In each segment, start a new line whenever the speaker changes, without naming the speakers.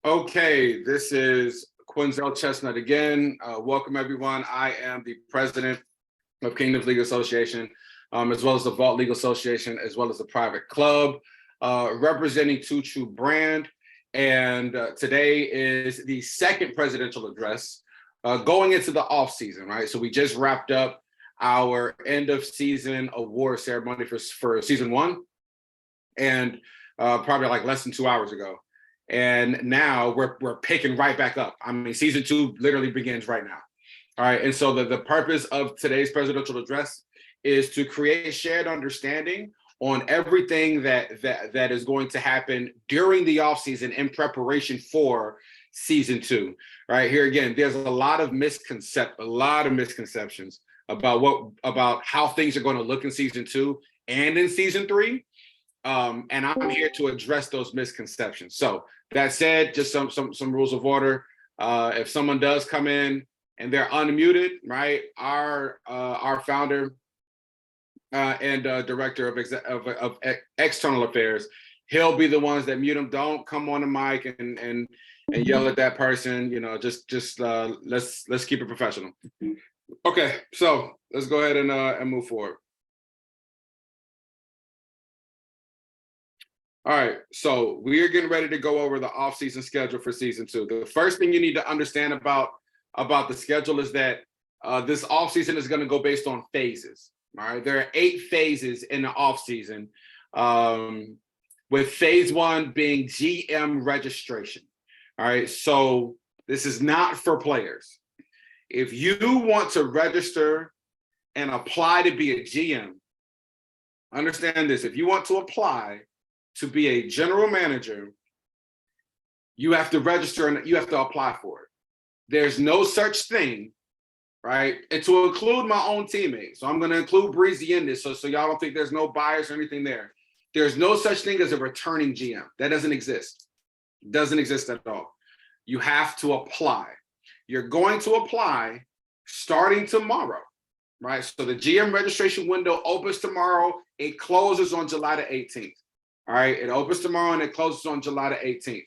Okay, this is Quinzel Chestnut again. Welcome, everyone. I am the president of Kingdoms Legal Association, as well as the Vault Legal Association, as well as the private club, representing Two True Brand. And today is the second presidential address going into the off season, right? So we just wrapped up our end of season award ceremony for season one, and probably like less than 2 hours ago. And now we're picking right back up. I mean, season two literally begins right now. All right. And so the purpose of today's presidential address is to create shared understanding on everything that is going to happen during the offseason in preparation for season two. Right here again, there's a lot of misconceptions about how things are going to look in season two and in season three. And I'm here to address those misconceptions. So that said, just some rules of order. If someone does come in and they're unmuted, right? Our founder and director of external affairs, he'll be the ones that mute them. Don't come on the mic and yell at that person. You know, just let's keep it professional. Okay, so let's go ahead and move forward. All right, so we are getting ready to go over the off-season schedule for season two. The first thing you need to understand about the schedule is that this off-season is going to go based on phases. All right, there are 8 phases in the off-season, with phase one being GM registration. All right, so this is not for players. If you want to register and apply to be a GM, understand this: if you want to apply to be a general manager, you have to register and you have to apply for it. There's no such thing, right? And to include my own teammates, so I'm going to include Breezy in this, so y'all don't think there's no bias or anything there. There's no such thing as a returning GM. That doesn't exist. It doesn't exist at all. You have to apply. You're going to apply starting tomorrow, right? So the GM registration window opens tomorrow. It closes on July the 18th. All right, it opens tomorrow and it closes on July the 18th.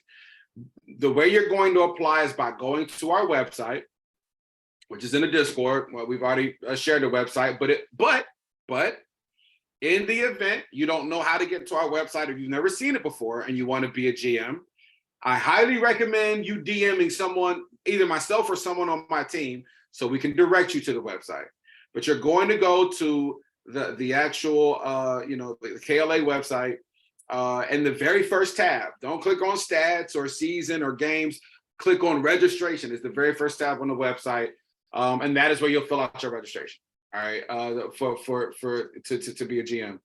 The way you're going to apply is by going to our website, which is in the Discord. Well, we've already shared the website, but in the event you don't know how to get to our website or you've never seen it before and you want to be a GM, I highly recommend you DMing someone, either myself or someone on my team, so we can direct you to the website. But you're going to go to the actual, the KLA website. And the very first tab, don't click on stats or season or games, click on registration. It's the very first tab on the website. And that is where you'll fill out your registration. All right. To be a GM.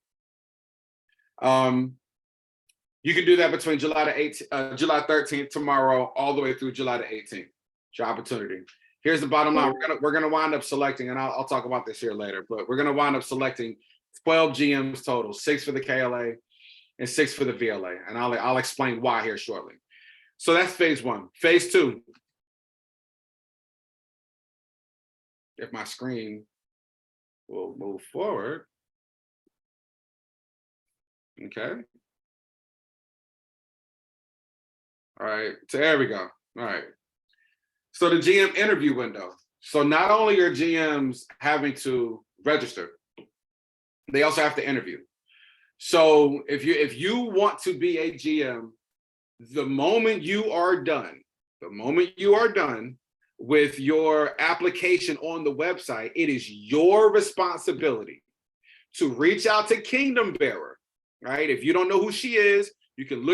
You can do that between July 13th tomorrow, all the way through July the 18th. It's your opportunity. Here's the bottom line. We're gonna wind up selecting, and I'll talk about this here later, but we're gonna wind up selecting 12 GMs total, 6 for the KLA and 6 for the VLA. And I'll explain why here shortly. So that's phase one. Phase two. If my screen will move forward. Okay. All right, so there we go. All right. So the GM interview window. So not only are GMs having to register, they also have to interview. So if you want to be a GM, the moment you are done with your application on the website, it is your responsibility to reach out to Kingdom Bearer, right? If you don't know who she is, you can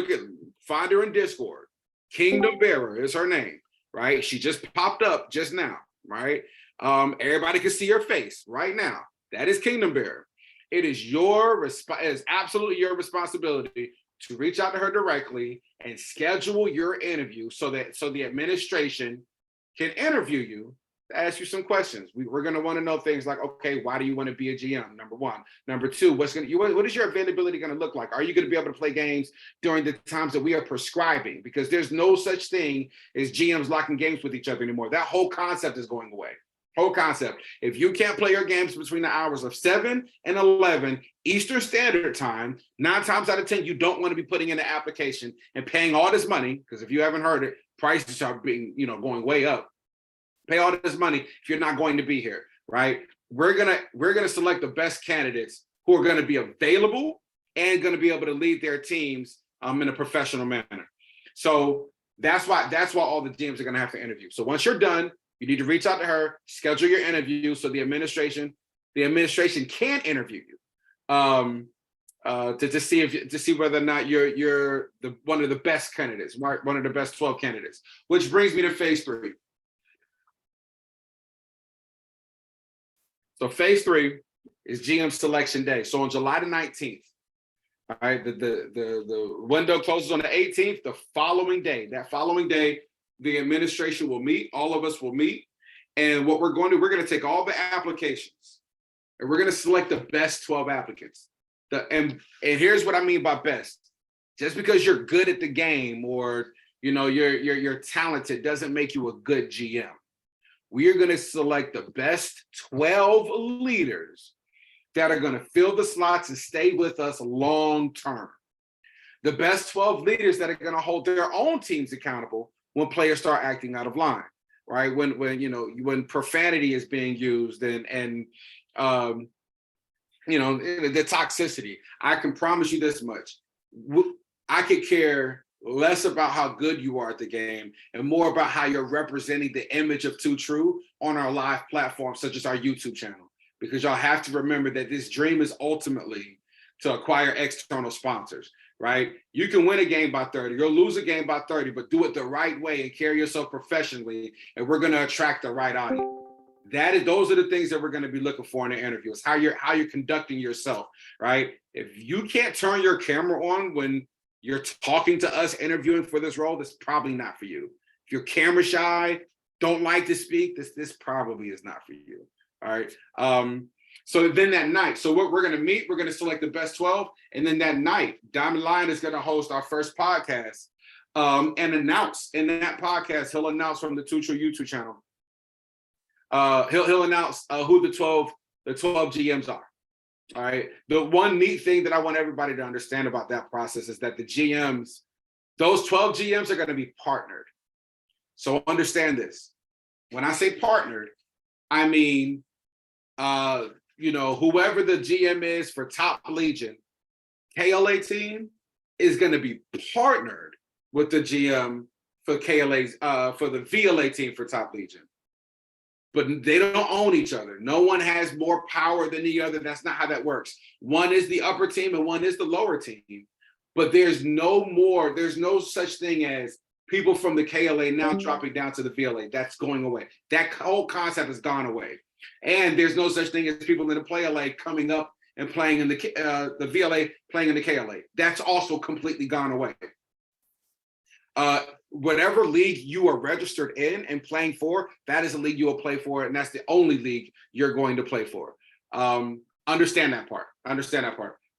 find her in Discord. Kingdom Bearer is her name, right? She just popped up just now, right? Everybody can see her face right now. That is Kingdom Bearer. It is absolutely your responsibility to reach out to her directly and schedule your interview so the administration can interview you, ask you some questions. We're going to want to know things like, okay, why do you want to be a GM? Number one. Number two, what is your availability going to look like? Are you going to be able to play games during the times that we are prescribing? Because there's no such thing as GMs locking games with each other anymore. That whole concept is going away. Whole concept. If you can't play your games between the hours of 7 and 11 Eastern Standard Time, 9 times out of 10, you don't want to be putting in an application and paying all this money, because if you haven't heard it, prices are being, going way up. Pay all this money if you're not going to be here, right? We're gonna select the best candidates who are going to be available and going to be able to lead their teams in a professional manner. So that's why all the GMs are going to have to interview. So once you're done, you need to reach out to her, schedule your interview so the administration can interview you to see whether or not you're one of the best candidates, one of the best 12 candidates. Which brings me to phase 3. So phase 3 is GM selection day. So on July the 19th, all right, the window closes on the 18th. That following day, the administration will meet. All of us will meet, and what we're going to take all the applications, and we're going to select the best 12 applicants. And here's what I mean by best. Just because you're good at the game or you're talented doesn't make you a good GM. We are going to select the best 12 leaders that are going to fill the slots and stay with us long term. The best 12 leaders that are going to hold their own teams accountable when players start acting out of line, right? When profanity is being used and the toxicity. I can promise you this much. I could care less about how good you are at the game and more about how you're representing the image of Too True on our live platforms, such as our YouTube channel. Because y'all have to remember that this dream is ultimately to acquire external sponsors, right? You can win a game by 30, you'll lose a game by 30, but do it the right way and carry yourself professionally, and we're going to attract the right audience. Those are the things that we're going to be looking for in the interviews. How you're conducting yourself, right? If you can't turn your camera on when you're talking to us interviewing for this role, that's probably not for you. If you're camera shy, don't like to speak, this probably is not for you. All right. So then that night, so we're going to meet, we're going to select the best 12. And then that night, Diamond Lion is going to host our first podcast and announce in that podcast, he'll announce from the Too True YouTube channel. He'll announce who the 12 GMs are. All right. The one neat thing that I want everybody to understand about that process is that the GMs, those 12 GMs are going to be partnered. So understand this. When I say partnered, I mean, whoever the GM is for Top Legion, KLA team is going to be partnered with the GM for for the VLA team for Top Legion. But they don't own each other. No one has more power than the other. That's not how that works. One is the upper team and one is the lower team. But there's no such thing as people from the KLA now dropping down to the VLA. That's going away. That whole concept has gone away. And there's no such thing as people in the PLA coming up and playing in the VLA, playing in the KLA. That's also completely gone away. Whatever league you are registered in and playing for, that is a league you will play for, and that's the only league you're going to play for. Understand that part.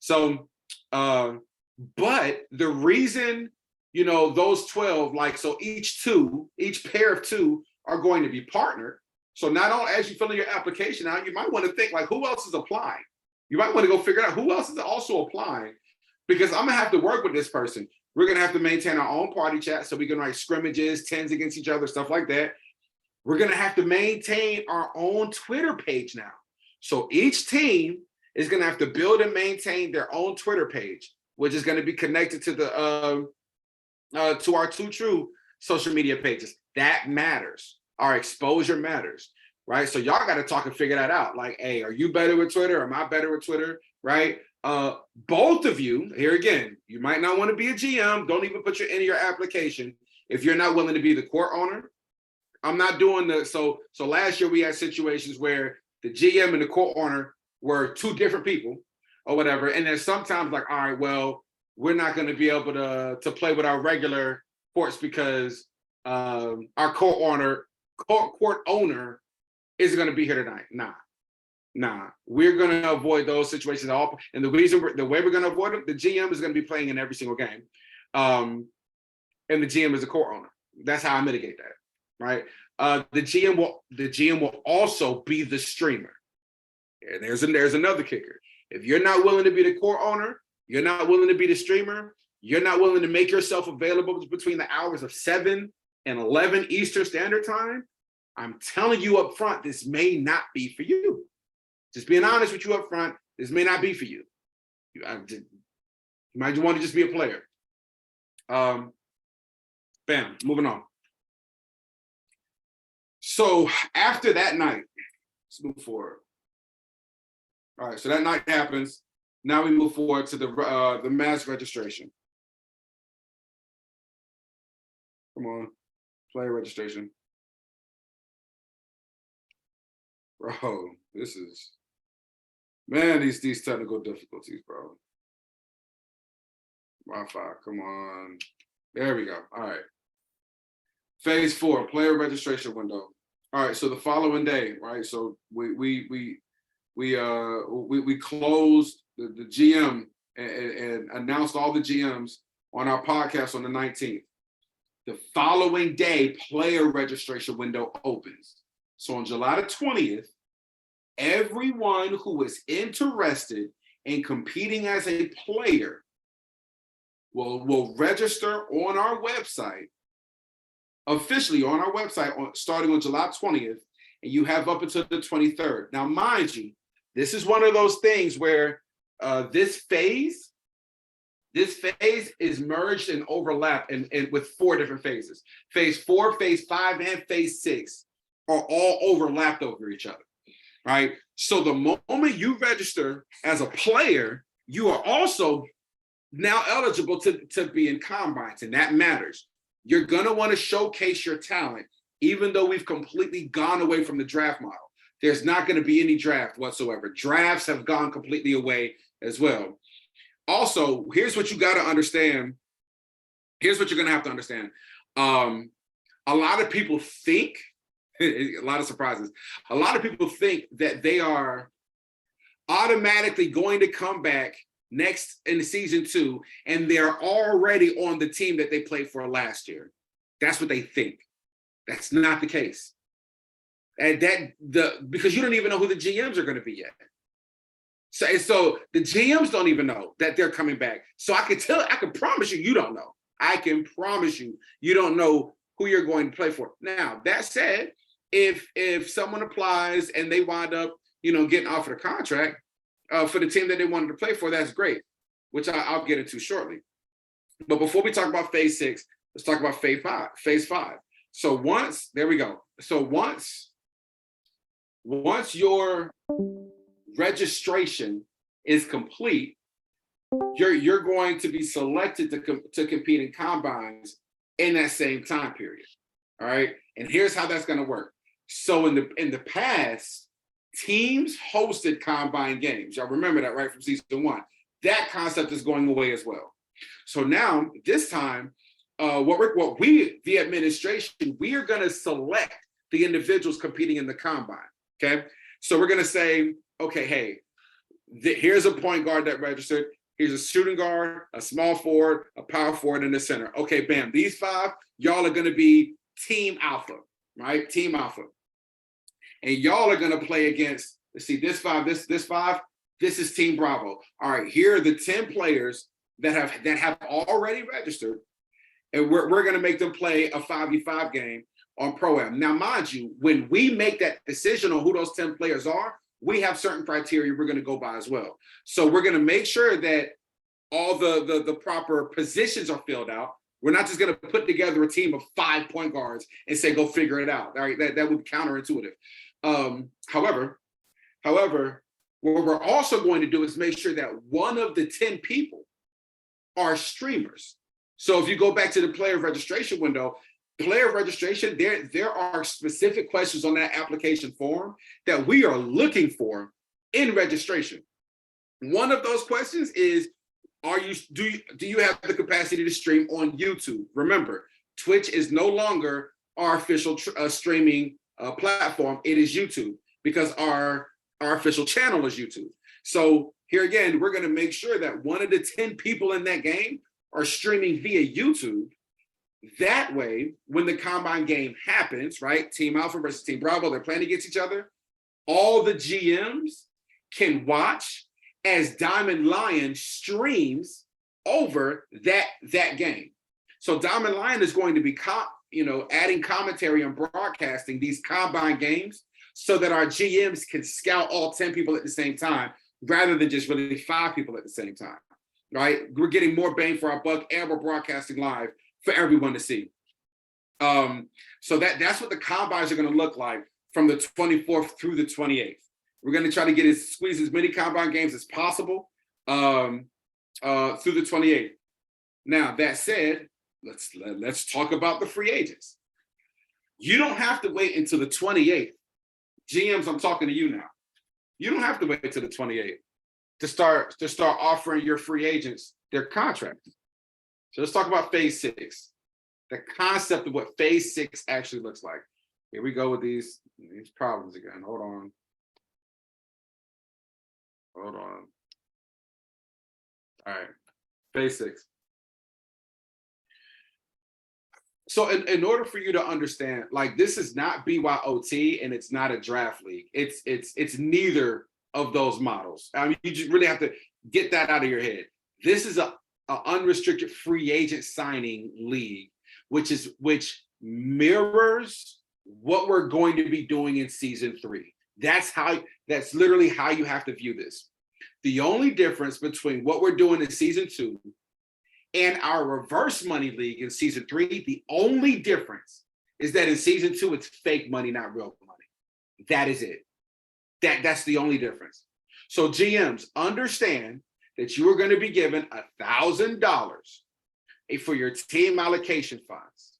So, but the reason, those 12, each pair of 2 are going to be partnered. So not only as you fill in your application out, you might want to think who else is applying? You might want to go figure out who else is also applying, because I'm gonna have to work with this person. We're going to have to maintain our own party chat so we can write scrimmages, 10s against each other, stuff like that. We're going to have to maintain our own Twitter page now. So each team is going to have to build and maintain their own Twitter page, which is going to be connected to to our Too True social media pages. That matters. Our exposure matters, right? So y'all got to talk and figure that out. Hey, are you better with Twitter? Am I better with Twitter, right? Both of you, here again, you might not want to be a GM. Don't even put your application if you're not willing to be the court owner. I'm not doing so last year we had situations where the GM and the court owner were 2 different people or whatever. And then sometimes all right, well, we're not going to be able to play with our regular courts because our court owner isn't going to be here tonight. Nah, we're going to avoid those situations all. And the way we're going to avoid them, the GM is going to be playing in every single game. And the GM is a court owner. That's how I mitigate that, right? The GM will also be the streamer. And there's another kicker. If you're not willing to be the court owner, you're not willing to be the streamer, you're not willing to make yourself available between the hours of 7 and 11 Eastern Standard Time, I'm telling you up front, this may not be for you. Just being honest with you up front, this may not be for you. You might want to just be a player. Bam, moving on. So after that night, let's move forward. All right, so that night happens. Now we move forward to the mass registration. Come on, player registration. Bro, this is, man, these technical difficulties, bro. Wi-Fi, come on. There we go. All right. Phase 4, player registration window. All right, so the following day, right? So we closed the GM and announced all the GMs on our podcast on the 19th. The following day, player registration window opens. So on July the 20th, everyone who is interested in competing as a player will register on our website, officially on our website, starting on July 20th, and you have up until the 23rd. Now, mind you, this is one of those things where this phase is merged and overlapped and with 4 different phases. Phase 4, phase 5, and phase 6 are all overlapped over each other, right? So the moment you register as a player, you are also now eligible to be in combines, and that matters. You're gonna want to showcase your talent, even though we've completely gone away from the draft model. There's not going to be any draft whatsoever. Drafts have gone completely away as well. Also, here's what you got to understand. Here's what you're going to have to understand. A lot of people think, a lot of surprises, a lot of people think that they are automatically going to come back next in season 2, and they're already on the team that they played for last year. That's what they think. That's not the case. And because you don't even know who the GMs are going to be yet. So the GMs don't even know that they're coming back. So I can promise you don't know. I can promise you don't know who you're going to play for. Now, that said, if someone applies and they wind up, getting offered a contract for the team that they wanted to play for, that's great, which I'll get into shortly. But before we talk about phase 6, let's talk about phase 5. So once your registration is complete, you're going to be selected to compete in combines in that same time period. All right. And here's how that's going to work. So in the past, teams hosted combine games. Y'all remember that, right, from season 1. That concept is going away as well. So now, this time, the administration, we are going to select the individuals competing in the combine. Okay. So we're going to say, okay, hey, here's a point guard that registered. Here's a shooting guard, a small forward, a power forward, and a center. Okay, bam. These 5, y'all are going to be Team Alpha, right? Team Alpha. And y'all are going to play against, let's see, this 5, this is Team Bravo. All right, here are the 10 players that have already registered, and we're going to make them play a 5v5 game on Pro-Am. Now, mind you, when we make that decision on who those 10 players are, we have certain criteria we're going to go by as well. So we're going to make sure that all the proper positions are filled out. We're not just going to put together a team of 5 point guards and say, go figure it out. All right, that would be counterintuitive. However, what we're also going to do is make sure that one of the 10 people are streamers. So if you go back to the player registration window, player registration, there are specific questions on that application form that we are looking for in registration. One of those questions is, do you have the capacity to stream on YouTube? Remember, Twitch is no longer our official streaming platform. It is YouTube, because our official channel is YouTube. So here again, we're going to make sure that one of the 10 people in that game are streaming via YouTube. That way, when the combine game happens, right, Team Alpha versus Team Bravo, they're playing against each other, all the GMs can watch as Diamond Lion streams over that game. So Diamond Lion is going to be adding commentary and broadcasting these combine games so that our GMs can scout all 10 people at the same time rather than just really 5 people at the same time, right? We're getting more bang for our buck, and we're broadcasting live for everyone to see. So that's what the combines are going to look like from the 24th through the 28th. We're going to try to squeeze as many combine games as possible through the 28th. Now, that said, let's talk about the free agents. You don't have to wait until the 28th. GMs, I'm talking to you now. You don't have to wait until the 28th to start offering your free agents their contracts. So let's talk about phase 6. The concept of what phase 6 actually looks like. Here we go with these problems again. Hold on. All right, phase 6. So in order for you to understand, like, this is not BYOT and it's not a draft league. It's neither of those models. I mean, you just really have to get that out of your head. This is a unrestricted free agent signing league, which mirrors what we're going to be doing in season 3. That's literally how you have to view this. The only difference between what we're doing in season 2 and our reverse money league in season 3, the only difference is that in season 2, it's fake money, not real money. That is it. That's the only difference. So GMs, understand that you are going to be given $1,000 for your team allocation funds.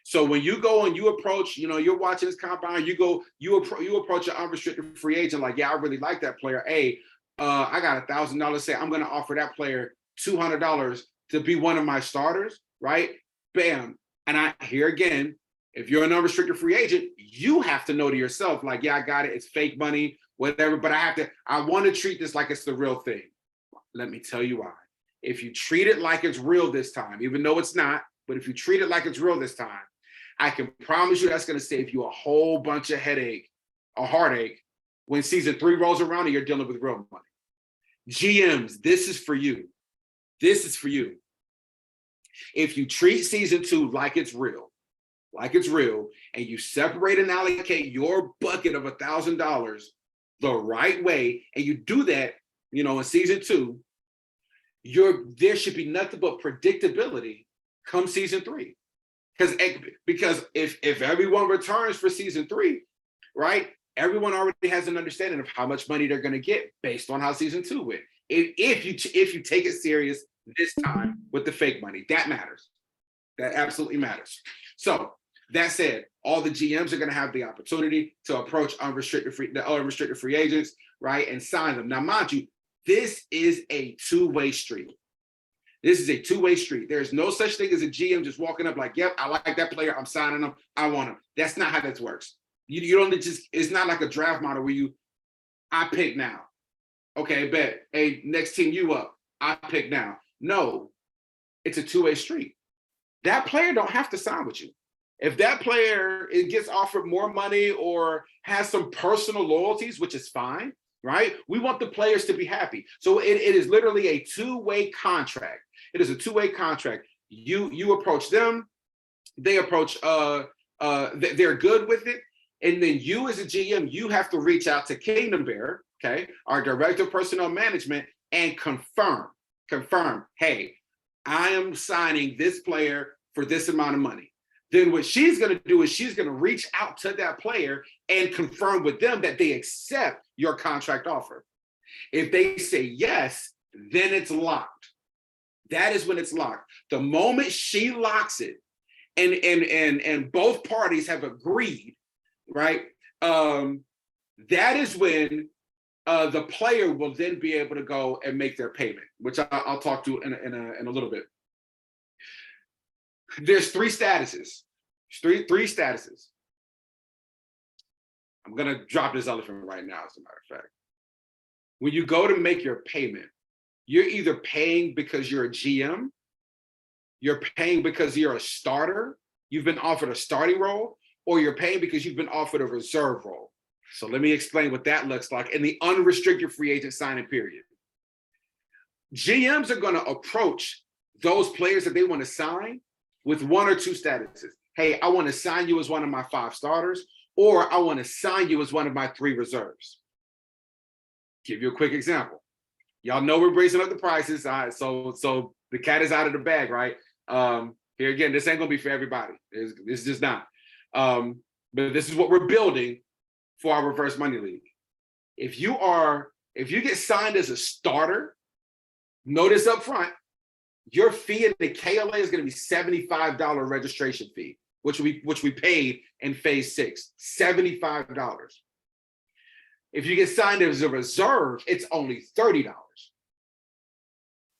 So when you go and you approach, you're watching this combine, you approach an unrestricted free agent like, yeah, I really like that player. Hey, I got $1,000. Say I'm going to offer that player $200 to be one of my starters, right? Bam. And here again, if you're an unrestricted free agent, you have to know to yourself, like, yeah, I got it. It's fake money, whatever. But I want to treat this like it's the real thing. Let me tell you why. If you treat it like it's real this time, even though it's not, but if you treat it like it's real this time, I can promise you that's going to save you a whole bunch of heartache when season 3 rolls around and you're dealing with real money. GMs, this is for you. This is for you. If you treat season 2 like it's real, and you separate and allocate your bucket of $1,000 the right way, and you do that, in season 2, there should be nothing but predictability come season 3. Because if everyone returns for season 3, right, everyone already has an understanding of how much money they're going to get based on how season 2 went. If you take it serious this time with the fake money, that matters. That absolutely matters. So that said, all the GMs are going to have the opportunity to approach the unrestricted free agents, right, and sign them. Now, mind you, this is a two-way street. This is a two-way street. There's no such thing as a GM just walking up like, yep, I like that player. I'm signing them. I want him. That's not how this works. You don't just, it's not like a draft model where I pick now. Okay, bet. Hey, next team you up. I pick now. No, it's a two-way street. That player don't have to sign with you. If that player gets offered more money or has some personal loyalties, which is fine, right? We want the players to be happy. So it is literally a two-way contract. It is a two-way contract. You approach them, they approach, they're good with it. And then you as a GM, you have to reach out to Kingdom Bear, okay, our director of personnel management, and confirm, hey, I am signing this player for this amount of money. Then what she's going to do is she's going to reach out to that player and confirm with them that they accept your contract offer. If they say yes, then it's locked. That is when it's locked. The moment she locks it and both parties have agreed, right? That is when the player will then be able to go and make their payment, which I'll talk to in a little bit. There's three statuses. Three statuses. I'm gonna drop this elephant right now, as a matter of fact. When you go to make your payment, you're either paying because you're a GM, you're paying because you're a starter, you've been offered a starting role, or you're paying because you've been offered a reserve role. So let me explain what that looks like in the unrestricted free agent signing period. GMs are gonna approach those players that they want to sign with one or two statuses. hey, I want to sign you as one of my 5 starters, or I want to sign you as one of my 3 reserves. Give you a quick example. Y'all know we're raising up the prices. So the cat is out of the bag, right? Here again, this ain't gonna be for everybody. It's just not. But this is what we're building for our reverse money league. If you get signed as a starter, notice up front, your fee in the KLA is going to be $75 registration fee, which we paid in phase 6, $75. If you get signed as a reserve, it's only $30.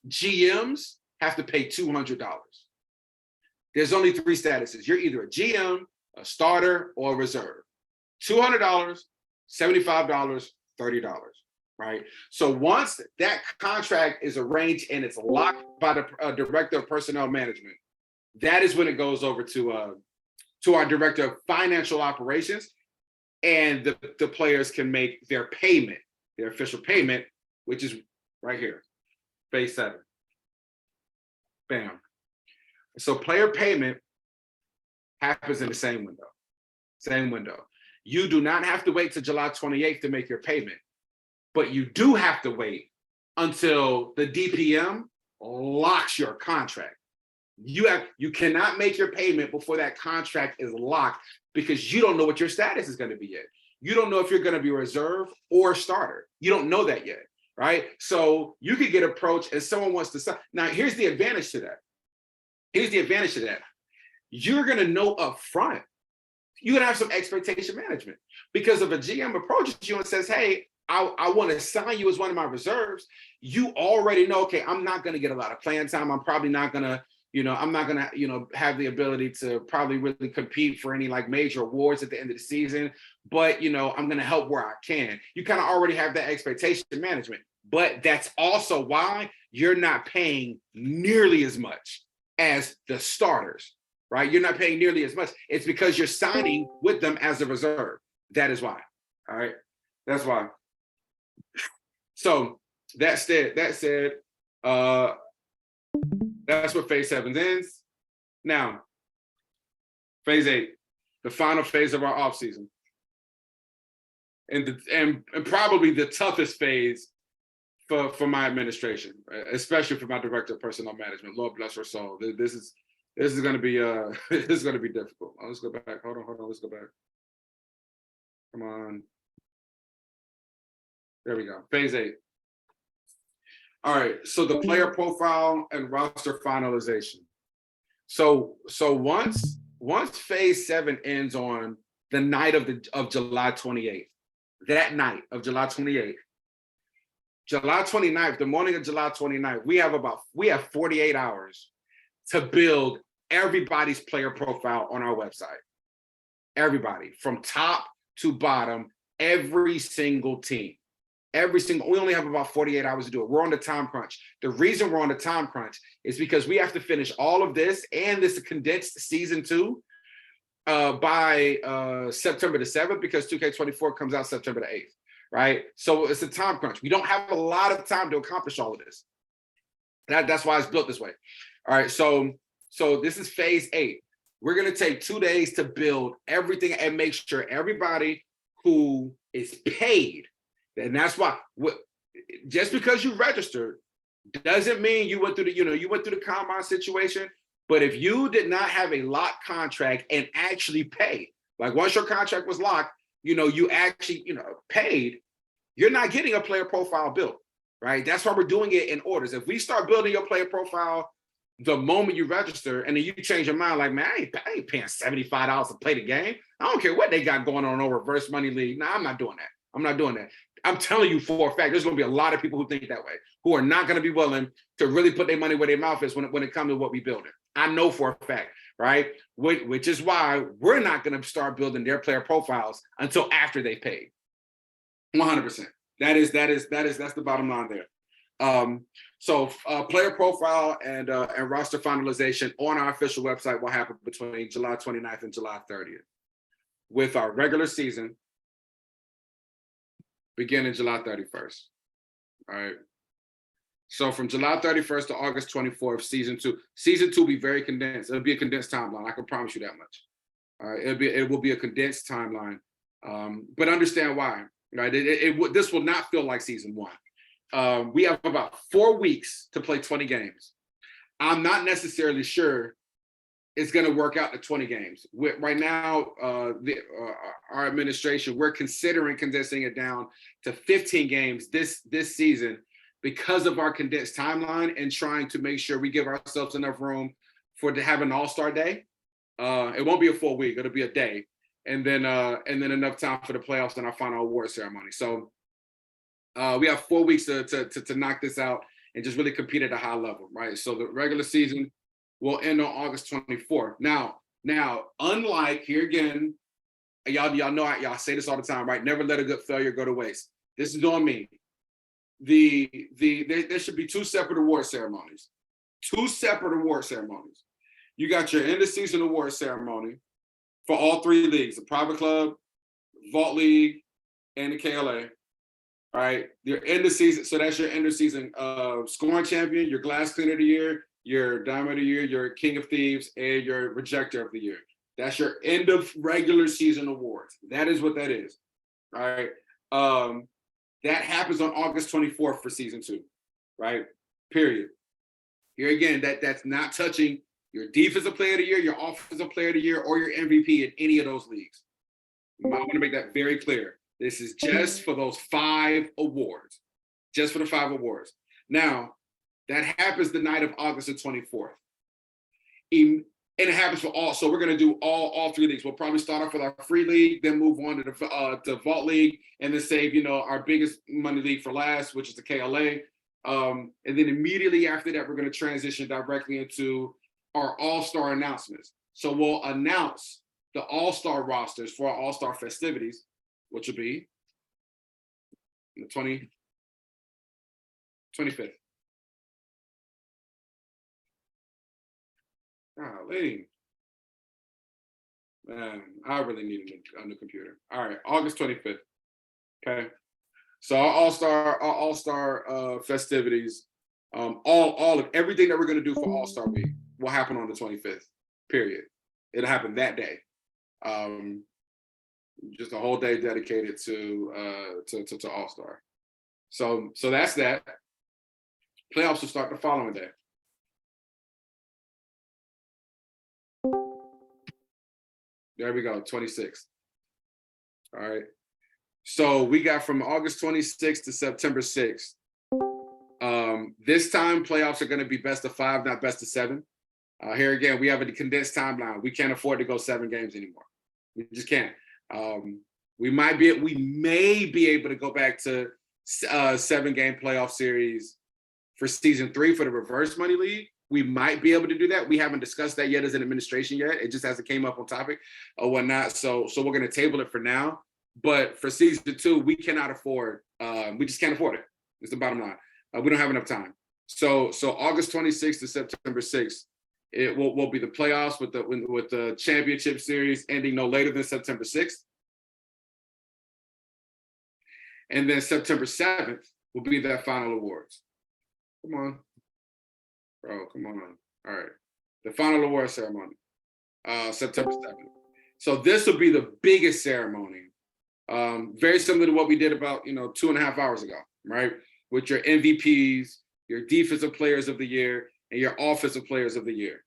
GMs have to pay $200. There's only 3 statuses. You're either a GM, a starter, or a reserve. $200, $75, $30, right? So once that contract is arranged and it's locked by the director of personnel management, that is when it goes over to our director of financial operations, and the players can make their payment, their official payment, which is right here, phase 7. Bam. So player payment happens in the same window. Same window. You do not have to wait till July 28th to make your payment, but you do have to wait until the DPM locks your contract. You cannot make your payment before that contract is locked, because you don't know what your status is going to be yet. You don't know if you're going to be a reserve or a starter. You don't know that yet, right? So you could get approached and someone wants to sign. Now, here's the advantage to that. You're going to know up front. You're going to have some expectation management, because if a GM approaches you and says, hey, I want to sign you as one of my reserves, you already know, okay, I'm not going to get a lot of playing time. I'm probably not going to, I'm not going to, have the ability to probably really compete for any like major awards at the end of the season, but, I'm going to help where I can. You kind of already have that expectation management, but that's also why you're not paying nearly as much as the starters, right? You're not paying nearly as much. It's because you're signing with them as a reserve. That is why. All right. That's why. So that said, that's what phase 7 ends. Now, phase 8, the final phase of our offseason. And probably the toughest phase for my administration, especially for my director of personnel management. Lord bless her soul. This is going to be this is going to be difficult. Let's go back. Hold on. Let's go back. Come on. There we go. Phase 8. All right. So the player profile and roster finalization. So once phase 7 ends on the night of July 28th, that night of July 28th, July 29th, the morning of July 29th, we have 48 hours to build everybody's player profile on our website. Everybody, from top to bottom, every single team. We only have about 48 hours to do it. We're on the time crunch. The reason we're on the time crunch is because we have to finish all of this and this condensed season 2 by September the 7th, because 2K24 comes out September the 8th. Right? So it's a time crunch. We don't have a lot of time to accomplish all of this. That's why it's built this way. All right, so this is phase 8. We're going to take 2 days to build everything and make sure everybody who is paid, and that's why, just because you registered doesn't mean you went through the combine situation. But if you did not have a locked contract and actually paid, like once your contract was locked, you actually, paid, you're not getting a player profile built, right? That's why we're doing it in orders. If we start building your player profile the moment you register, and then you change your mind, like, man, I ain't paying $75 to play the game. I don't care what they got going on over reverse money league. No, I'm not doing that. I'm telling you for a fact, there's going to be a lot of people who think that way, who are not going to be willing to really put their money where their mouth is when it comes to what we building. I know for a fact, right? Which is why we're not going to start building their player profiles until after they paid. 100%. That's the bottom line there. So player profile and roster finalization on our official website will happen between July 29th and July 30th, with our regular season beginning July 31st. All right. So from July 31st to August 24th, season two. Season two will be very condensed. It'll be a condensed timeline. I can promise you that much. All right, it will be a condensed timeline. But understand why, right? This will not feel like season one. We have about 4 weeks to play 20 games. I'm not necessarily sure it's going to work out to 20 games. Right now, our administration, we're considering condensing it down to 15 games this season because of our condensed timeline and trying to make sure we give ourselves enough room to have an all-star day. It won't be a full week; it'll be a day, and then enough time for the playoffs and our final award ceremony. So we have 4 weeks to knock this out and just really compete at a high level, right? So the regular season will end on August 24th. Now, unlike here again, y'all know y'all say this all the time, right? Never let a good failure go to waste. This is on me. There should be 2 separate award ceremonies. 2 separate award ceremonies. You got your end of season award ceremony for all 3 leagues: the private club, vault league, and the KLA. All right, your end of season. So that's your end of season scoring champion, your glass cleaner of the year, your diamond of the year, your king of thieves, and your rejecter of the year. That's your end of regular season awards. That is what that is. All right. That happens on August 24th for season 2, right? Period. Here again, that's not touching your defensive player of the year, your offensive player of the year, or your MVP in any of those leagues. I want to make that very clear. This is just for those 5 awards, just for the 5 awards. Now, that happens the night of August the 24th. And it happens for all. So we're going to do all 3 leagues. We'll probably start off with our free league, then move on to the vault league, and then save, our biggest money league for last, which is the KLA. And then immediately after that, we're going to transition directly into our all-star announcements. So we'll announce the all-star rosters for our all-star festivities, which will be the 25th. Golly. Man, I really need a new computer. All right, August 25th. Okay. So our all-star festivities, all of everything that we're going to do for All-Star Week will happen on the 25th. Period. It'll happen that day. Just a whole day dedicated to All-Star. So that's that. Playoffs will start the following day. There we go, 26th. All right. So we got from August 26th to September 6th. This time, playoffs are going to be best of 5, not best of 7. Here again, we have a condensed timeline. We can't afford to go 7 games anymore. We just can't. We may be able to go back to 7-game playoff series for season 3 for the reverse money league. We might be able to do that. We haven't discussed that yet as an administration yet. It just hasn't came up on topic or whatnot. So we're going to table it for now. But for season 2, we cannot afford. We just can't afford it. It's the bottom line. We don't have enough time. So August 26th to September 6th, it will be the playoffs with the championship series ending no later than September 6th. And then September 7th will be that final awards. Come on. Bro, come on. All right. The final award ceremony, September 7th. So this will be the biggest ceremony. Very similar to what we did about, 2.5 hours ago, right? With your MVPs, your defensive players of the year, and your offensive players of the year.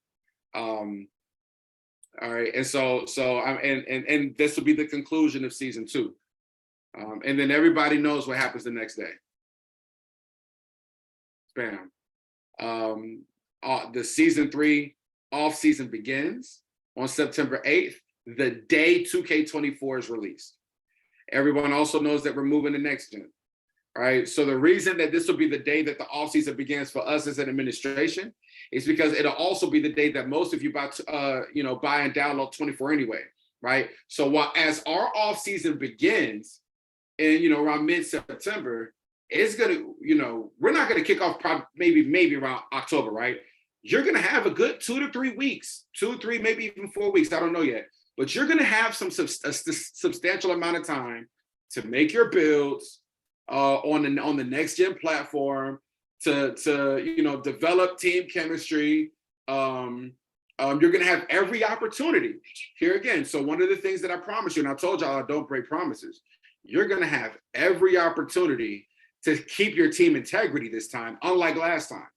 All right. And so this will be the conclusion of season 2. And then everybody knows what happens the next day. Bam. The season 3 off season begins on September 8th, the day 2K24 is released. Everyone also knows that we're moving to next gen, right? So the reason that this will be the day that the off season begins for us as an administration is because it'll also be the day that most of you buy and download 24 anyway, right? So as our off season begins, and around mid-September, it's gonna, we're not gonna kick off maybe around October, right? You're gonna have a good 2 to 3 weeks, 2, 3, maybe even 4 weeks. I don't know yet, but you're gonna have a substantial amount of time to make your builds on the next gen platform, to develop team chemistry. You're going to have every opportunity here again. So one of the things that I promise you, and I told y'all I don't break promises, you're going to have every opportunity to keep your team integrity this time, unlike last time.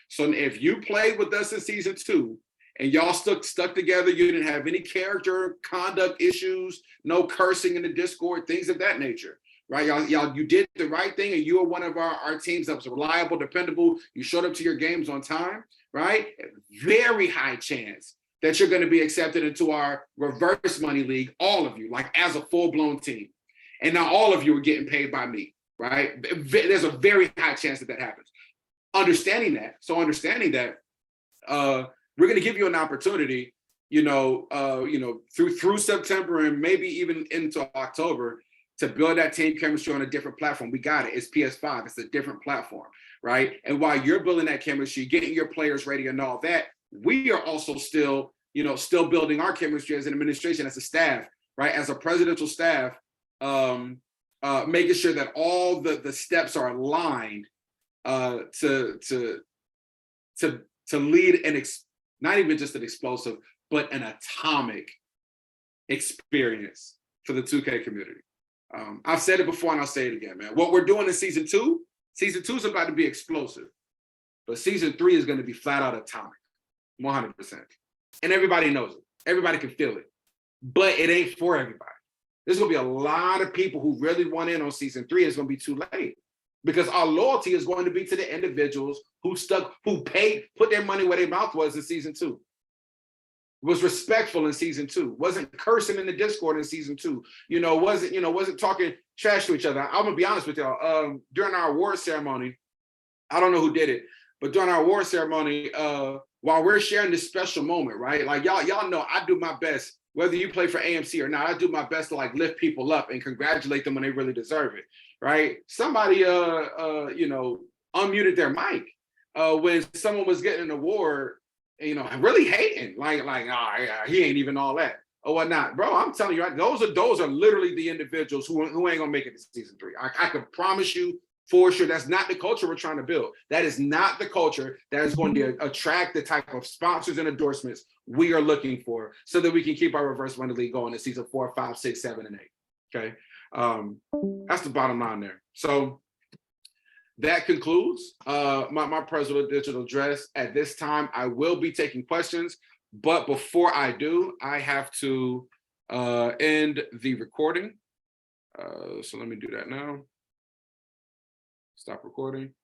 So if you played with us in season 2 and y'all stuck together, you didn't have any character conduct issues, no cursing in the Discord, things of that nature, right? Y'all, you did the right thing, and you were one of our teams that was reliable, dependable. You showed up to your games on time, right? Very high chance that you're going to be accepted into our reverse money league, all of you, like as a full-blown team. And now all of you are getting paid by me, right? There's a very high chance that happens. Understanding that, we're going to give you an opportunity, through September and maybe even into October to build that team chemistry on a different platform. We got it. It's PS5. It's a different platform, right? And while you're building that chemistry, getting your players ready and all that, we are also still building our chemistry as an administration, as a staff, right? As a presidential staff, making sure that all the steps are aligned to lead not even just an explosive, but an atomic experience for the 2K community. I've said it before and I'll say it again, man. What we're doing in season 2 is about to be explosive, but season 3 is going to be flat out atomic, 100%. And everybody knows it. Everybody can feel it, but it ain't for everybody. There's going to be a lot of people who really want in on season 3. It's going to be too late, because our loyalty is going to be to the individuals who put their money where their mouth was in season 2, was respectful in season 2, wasn't cursing in the Discord in season 2, wasn't talking trash to each other. I'm gonna be honest with y'all. During our award ceremony, I don't know who did it, but during our award ceremony, while we're sharing this special moment, right? Like y'all know I do my best, whether you play for AMC or not, I do my best to like lift people up and congratulate them when they really deserve it, right? Somebody unmuted their mic when someone was getting an award, really hating, like he ain't even all that or whatnot. Bro, I'm telling you, those are literally the individuals who ain't gonna make it to season 3. I can promise you for sure that's not the culture we're trying to build. That is not the culture that is going to attract the type of sponsors and endorsements we are looking for, so that we can keep our reverse money league going in season 4, 5, 6, 7, and 8. Okay, that's the bottom line there. So that concludes my presidential address. At this time, I will be taking questions, but before I do, I have to end the recording. So let me do that now. Stop recording.